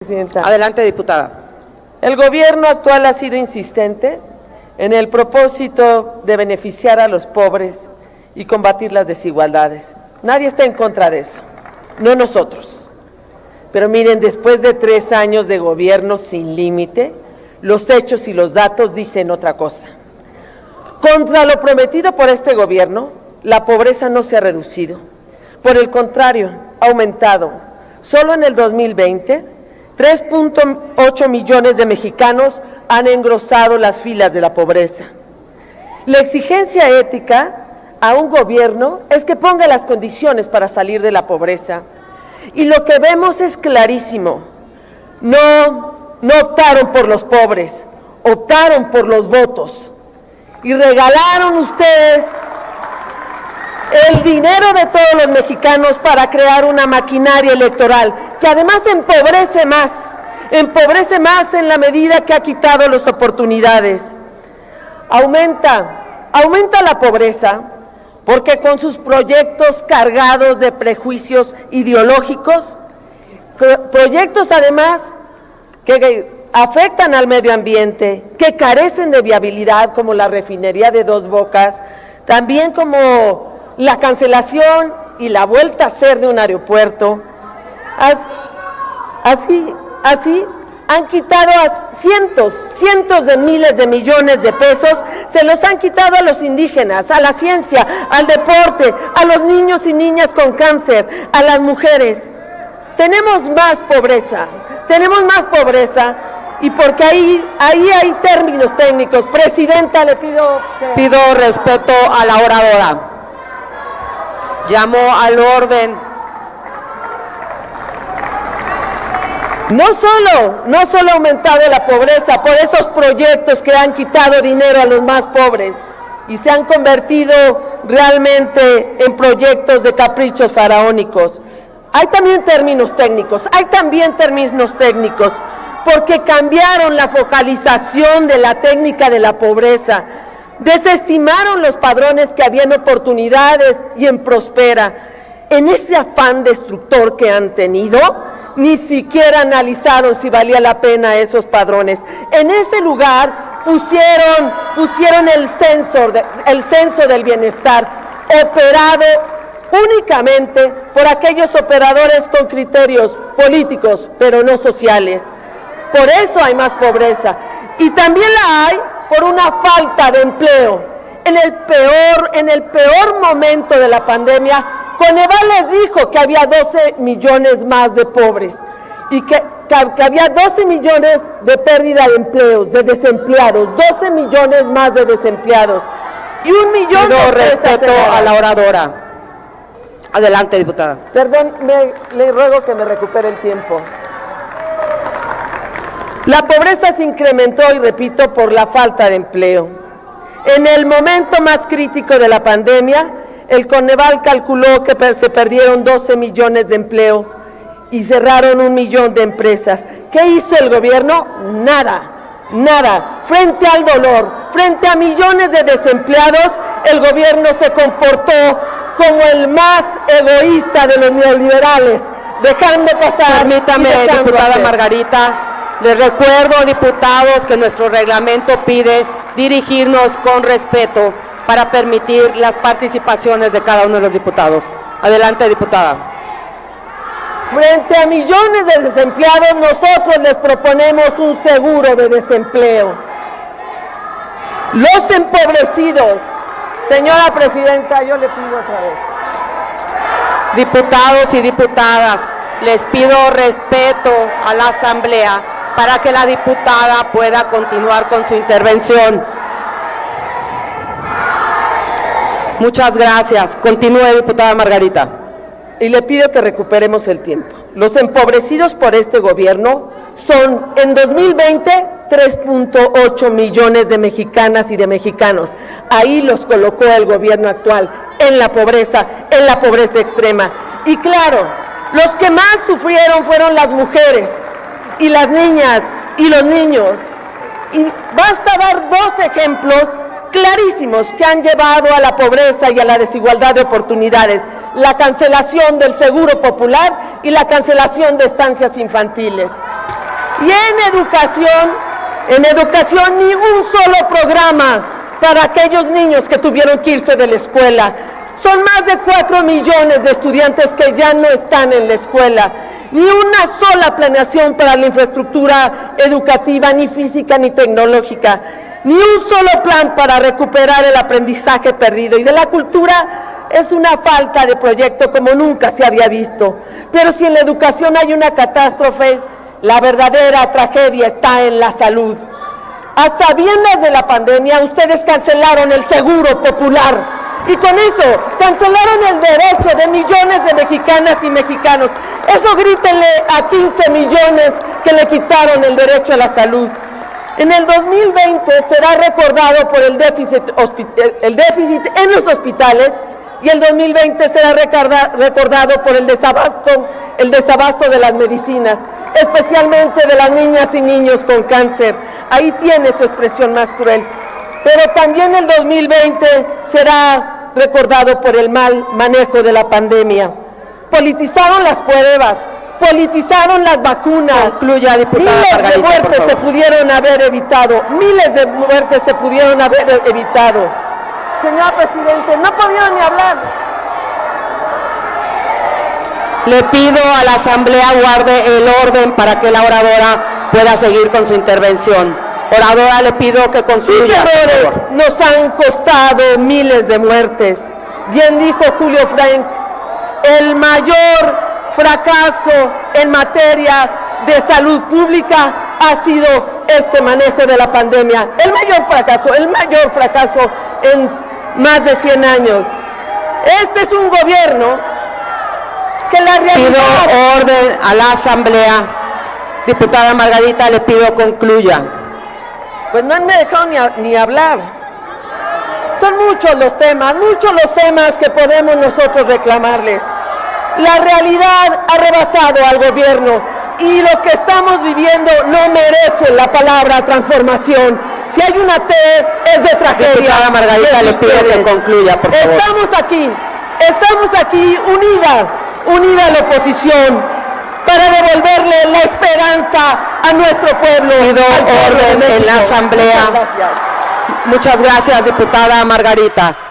Presidenta. Adelante, diputada. El gobierno actual ha sido insistente en el propósito de beneficiar a los pobres y combatir las desigualdades. Nadie está en contra de eso, no nosotros. Pero miren, después de 3 años de gobierno sin límite, los hechos y los datos dicen otra cosa. Contra lo prometido por este gobierno, la pobreza no se ha reducido. Por el contrario, ha aumentado. Solo en el 2020, 3.8 millones de mexicanos han engrosado las filas de la pobreza. La exigencia ética a un gobierno es que ponga las condiciones para salir de la pobreza. Y lo que vemos es clarísimo. No optaron por los pobres, optaron por los votos. Y regalaron ustedes el dinero de todos los mexicanos para crear una maquinaria electoral que además empobrece más en la medida que ha quitado las oportunidades. Aumenta la pobreza porque con sus proyectos cargados de prejuicios ideológicos, proyectos además que afectan al medio ambiente, que carecen de viabilidad como la refinería de Dos Bocas, también como la cancelación y la vuelta a ser de un aeropuerto. Así han quitado a cientos de miles de millones de pesos, se los han quitado a los indígenas, a la ciencia, al deporte, a los niños y niñas con cáncer, a las mujeres. Tenemos más pobreza y porque ahí hay términos técnicos. Presidenta, le pido respeto a la oradora. Llamo al orden. No solo ha aumentado la pobreza por esos proyectos que han quitado dinero a los más pobres y se han convertido realmente en proyectos de caprichos faraónicos. Hay también términos técnicos, porque cambiaron la focalización de la técnica de la pobreza, desestimaron los padrones que habían oportunidades y en Prospera. En ese afán destructor que han tenido, ni siquiera analizaron si valía la pena esos padrones. En ese lugar pusieron el censo del bienestar, operado únicamente por aquellos operadores con criterios políticos, pero no sociales. Por eso hay más pobreza. Y también la hay por una falta de empleo. En el peor momento de la pandemia, Coneval les dijo que había 12 millones más de pobres y que había 12 millones de pérdida de empleos, de desempleados, 12 millones más de desempleados y 1 millón de Pido respeto a la oradora. Adelante, diputada. Perdón, le ruego que me recupere el tiempo. La pobreza se incrementó, y repito, por la falta de empleo. En el momento más crítico de la pandemia, el Coneval calculó que se perdieron 12 millones de empleos y cerraron 1 millón de empresas. ¿Qué hizo el gobierno? Nada. Frente al dolor, frente a millones de desempleados, el gobierno se comportó como el más egoísta de los neoliberales, dejando pasar. Permítame, diputada Margarita. Les recuerdo, diputados, que nuestro reglamento pide dirigirnos con respeto para permitir las participaciones de cada uno de los diputados. Adelante, diputada. Frente a millones de desempleados, nosotros les proponemos un seguro de desempleo. Los empobrecidos. Señora presidenta, yo le pido otra vez. Diputados y diputadas, les pido respeto a la asamblea para que la diputada pueda continuar con su intervención. Muchas gracias. Continúe, diputada Margarita. Y le pido que recuperemos el tiempo. Los empobrecidos por este gobierno son, en 2020, 3.8 millones de mexicanas y de mexicanos. Ahí los colocó el gobierno actual, en la pobreza extrema. Y claro, los que más sufrieron fueron las mujeres y las niñas y los niños. Y basta dar 2 ejemplos clarísimos que han llevado a la pobreza y a la desigualdad de oportunidades: la cancelación del Seguro Popular y la cancelación de estancias infantiles. Y en educación ni un solo programa para aquellos niños que tuvieron que irse de la escuela. Son más de 4 millones de estudiantes que ya no están en la escuela. Ni una sola planeación para la infraestructura educativa, ni física ni tecnológica. Ni un solo plan para recuperar el aprendizaje perdido. Y de la cultura es una falta de proyecto como nunca se había visto. Pero si en la educación hay una catástrofe, la verdadera tragedia está en la salud. A sabiendas de la pandemia, ustedes cancelaron el seguro popular. Y con eso cancelaron el derecho de millones de mexicanas y mexicanos. Eso grítenle a 15 millones que le quitaron el derecho a la salud. En el 2020 será recordado por el déficit en los hospitales y el 2020 será recordado por el desabasto de las medicinas, especialmente de las niñas y niños con cáncer. Ahí tiene su expresión más cruel. Pero también el 2020 será recordado por el mal manejo de la pandemia. Politizaron las pruebas, politizaron las vacunas. Concluya, diputada Miles Margarita, de muertes por favor. se pudieron haber evitado, miles de muertes se pudieron haber evitado. Señor presidente, no podían ni hablar. Le pido a la Asamblea guarde el orden para que la oradora pueda seguir con su intervención. Oradora, le pido que Sus concluya. errores nos han costado miles de muertes. Bien dijo Julio Frank, el mayor fracaso en materia de salud pública ha sido este manejo de la pandemia. El mayor fracaso en más de 100 años. Este es un gobierno que la realidad... Pido orden a la Asamblea. Diputada Margarita, le pido concluya. Pues no me dejaron ni hablar. Son muchos los temas que podemos nosotros reclamarles. La realidad ha rebasado al gobierno y lo que estamos viviendo no merece la palabra transformación. Si hay una T, es de tragedia. Diputada Margarita, le pido que concluya, por favor. Estamos aquí unida la oposición, para devolverle la esperanza a nuestro pueblo. Pido al pueblo de orden en la México. Asamblea. Muchas gracias. Muchas gracias, diputada Margarita.